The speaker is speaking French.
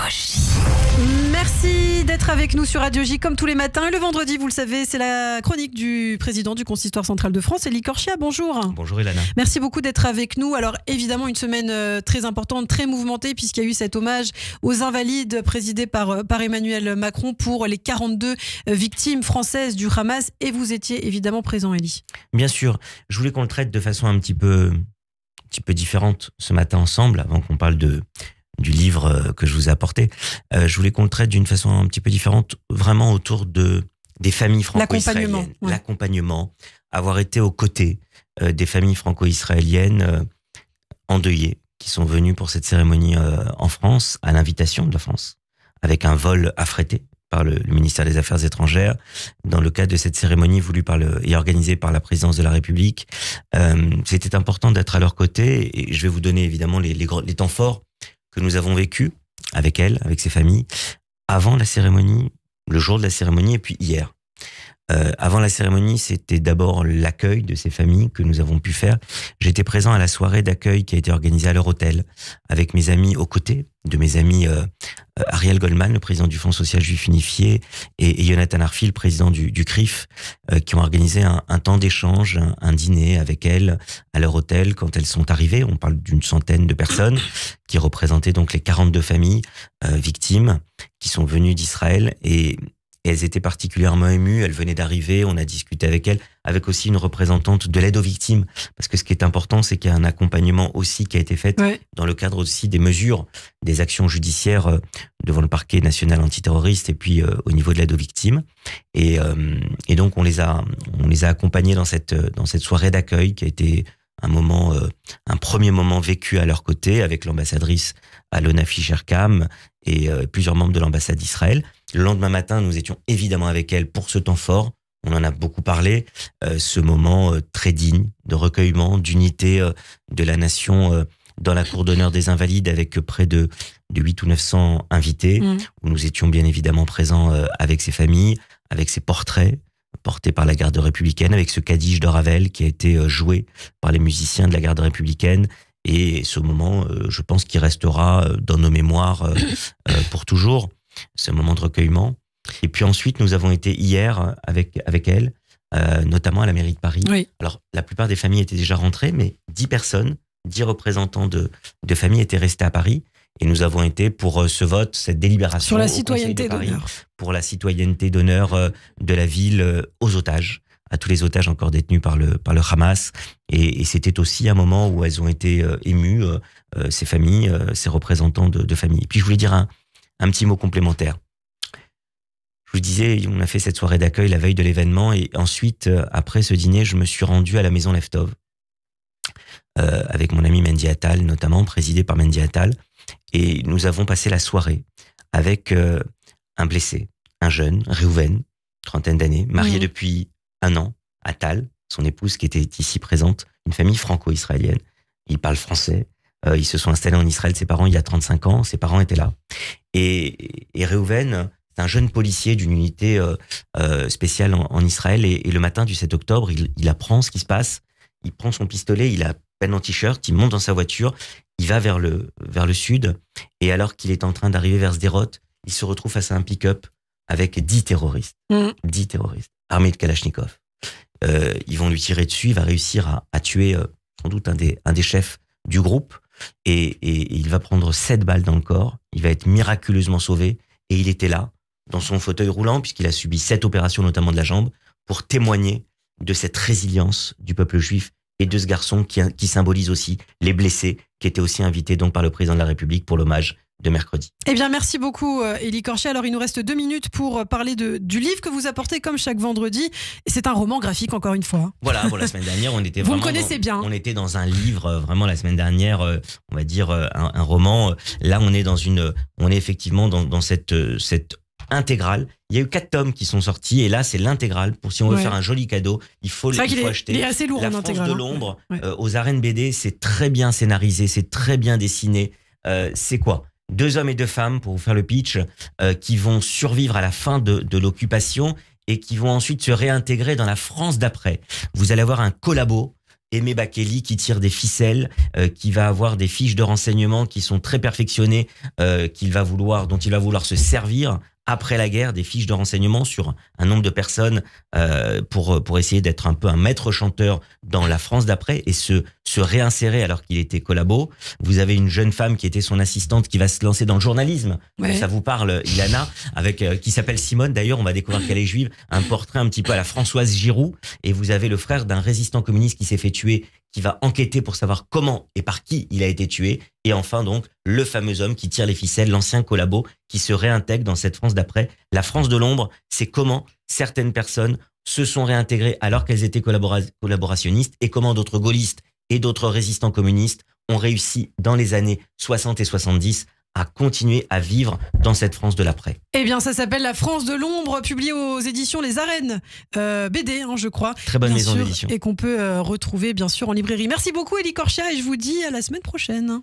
J. Merci d'être avec nous sur Radio J comme tous les matins. Et le vendredi, vous le savez, c'est la chronique du président du Consistoire central de France, Élie Corchia. Bonjour. Bonjour Ilana. Merci beaucoup d'être avec nous. Alors évidemment, une semaine très importante, très mouvementée, puisqu'il y a eu cet hommage aux Invalides présidé par Emmanuel Macron pour les 42 victimes françaises du Hamas. Et vous étiez évidemment présent, Élie. Bien sûr, je voulais qu'on le traite de façon un petit peu différente ce matin ensemble, avant qu'on parle du livre que je vous ai apporté. Je voulais qu'on le traite d'une façon un petit peu différente, vraiment autour des familles franco-israéliennes. L'accompagnement, avoir été aux côtés des familles franco-israéliennes endeuillées, qui sont venues pour cette cérémonie en France, à l'invitation de la France, avec un vol affrété par le ministère des Affaires étrangères, dans le cadre de cette cérémonie voulue et organisée par la présidence de la République. C'était important d'être à leur côté, et je vais vous donner évidemment les temps forts que nous avons vécu avec elles, avec ces familles, avant la cérémonie, le jour de la cérémonie et puis hier. Avant la cérémonie, c'était d'abord l'accueil de ces familles que nous avons pu faire. J'étais présent à la soirée d'accueil qui a été organisée à leur hôtel, avec mes amis aux côtés de mes amis Ariel Goldman, le président du Fonds social juif unifié, et Jonathan Arfi, le président du CRIF, qui ont organisé un temps d'échange, un dîner avec elles à leur hôtel quand elles sont arrivées. On parle d'une centaine de personnes qui représentaient donc les 42 familles victimes qui sont venues d'Israël, et elles étaient particulièrement émues, elles venaient d'arriver, on a discuté avec elles, avec aussi une représentante de l'aide aux victimes. Parce que ce qui est important, c'est qu'il y a un accompagnement aussi qui a été fait dans le cadre aussi des mesures, des actions judiciaires devant le parquet national antiterroriste et puis au niveau de l'aide aux victimes. Et donc on les a accompagnés dans cette soirée d'accueil qui a été un premier moment vécu à leur côté avec l'ambassadrice Alona Fischer-Kam et plusieurs membres de l'ambassade d'Israël. Le lendemain matin, nous étions évidemment avec elle pour ce temps fort. On en a beaucoup parlé. Ce moment très digne de recueillement, d'unité de la nation dans la cour d'honneur des Invalides avec près de 800 ou 900 invités, où nous étions bien évidemment présents avec ces familles, avec ces portraits porté par la garde républicaine, avec ce Kaddish de Ravel qui a été joué par les musiciens de la garde républicaine. Et ce moment, je pense qu'il restera dans nos mémoires pour toujours, ce moment de recueillement. Et puis ensuite, nous avons été hier avec elle, notamment à la mairie de Paris. Oui. Alors, la plupart des familles étaient déjà rentrées, mais 10 personnes, 10 représentants de familles étaient restés à Paris. Et nous avons été pour ce vote, cette délibération sur la citoyenneté d'honneur. Pour la citoyenneté d'honneur de la ville aux otages, à tous les otages encore détenus par le Hamas. Et c'était aussi un moment où elles ont été émues, ces familles, ces représentants de familles. Et puis je voulais dire un petit mot complémentaire. Je vous disais, on a fait cette soirée d'accueil la veille de l'événement, et ensuite, après ce dîner, je me suis rendu à la maison Leftov, avec mon ami Mendy Attal, notamment, présidé par Mendy Attal. Et nous avons passé la soirée avec un blessé, un jeune, Réhouven, trentaine d'années, marié depuis 1 an, Attal, son épouse qui était ici présente, une famille franco-israélienne. Ils parlent français, ils se sont installés en Israël, ses parents, il y a 35 ans, ses parents étaient là. Et Réhouven, c'est un jeune policier d'une unité spéciale en Israël, et le matin du 7 octobre, il apprend ce qui se passe, il prend son pistolet, il a à peine en t-shirt, il monte dans sa voiture, il va vers le sud, et alors qu'il est en train d'arriver vers Sderot, il se retrouve face à un pick-up avec 10 terroristes. 10 terroristes, armés de Kalachnikov. Ils vont lui tirer dessus, il va réussir à tuer sans doute un des chefs du groupe, et il va prendre 7 balles dans le corps, il va être miraculeusement sauvé, et il était là, dans son fauteuil roulant, puisqu'il a subi 7 opérations, notamment de la jambe, pour témoigner de cette résilience du peuple juif, et de ce garçon qui symbolise aussi les blessés, qui étaient aussi invités donc par le président de la République pour l'hommage de mercredi. Eh bien, merci beaucoup, Élie Corchia. Alors, il nous reste 2 minutes pour parler du livre que vous apportez comme chaque vendredi. C'est un roman graphique, encore une fois. Voilà, pour la semaine dernière, on était vous vraiment... me connaissez bien. On était dans un livre, vraiment, la semaine dernière, on va dire, un roman. Là, on est effectivement dans cette intégrale. Il y a eu 4 tomes qui sont sortis, et là, c'est l'intégrale. Pour si on veut faire un joli cadeau, il faut acheter. Il est assez lourd La en France intégrale. de l'ombre, aux arènes BD, c'est très bien scénarisé, c'est très bien dessiné. C'est quoi ? 2 hommes et 2 femmes, pour vous faire le pitch, qui vont survivre à la fin de l'occupation et qui vont ensuite se réintégrer dans la France d'après. Vous allez avoir un collabo, Aimé Bakeli qui tire des ficelles, qui va avoir des fiches de renseignements qui sont très perfectionnées, dont il va vouloir se servir après la guerre, des fiches de renseignements sur un nombre de personnes pour essayer d'être un peu un maître chanteur dans la France d'après et se réinsérer alors qu'il était collabo. Vous avez une jeune femme qui était son assistante qui va se lancer dans le journalisme. Ouais. Ça vous parle, Ilana, qui s'appelle Simone. D'ailleurs, on va découvrir qu'elle est juive. Un portrait un petit peu à la Françoise Giroud. Et vous avez le frère d'un résistant communiste qui s'est fait tuer, qui va enquêter pour savoir comment et par qui il a été tué. Et enfin, donc, le fameux homme qui tire les ficelles, l'ancien collabo, qui se réintègre dans cette France d'après. La France de l'ombre, c'est comment certaines personnes se sont réintégrées alors qu'elles étaient collaborationnistes et comment d'autres gaullistes et d'autres résistants communistes ont réussi dans les années 60 et 70 à continuer à vivre dans cette France de l'après. Eh bien, ça s'appelle La France de l'ombre, publié aux éditions Les Arènes, BD, je crois. Très bonne maison d'édition. Et qu'on peut retrouver, bien sûr, en librairie. Merci beaucoup, Élie Corchia, et je vous dis à la semaine prochaine.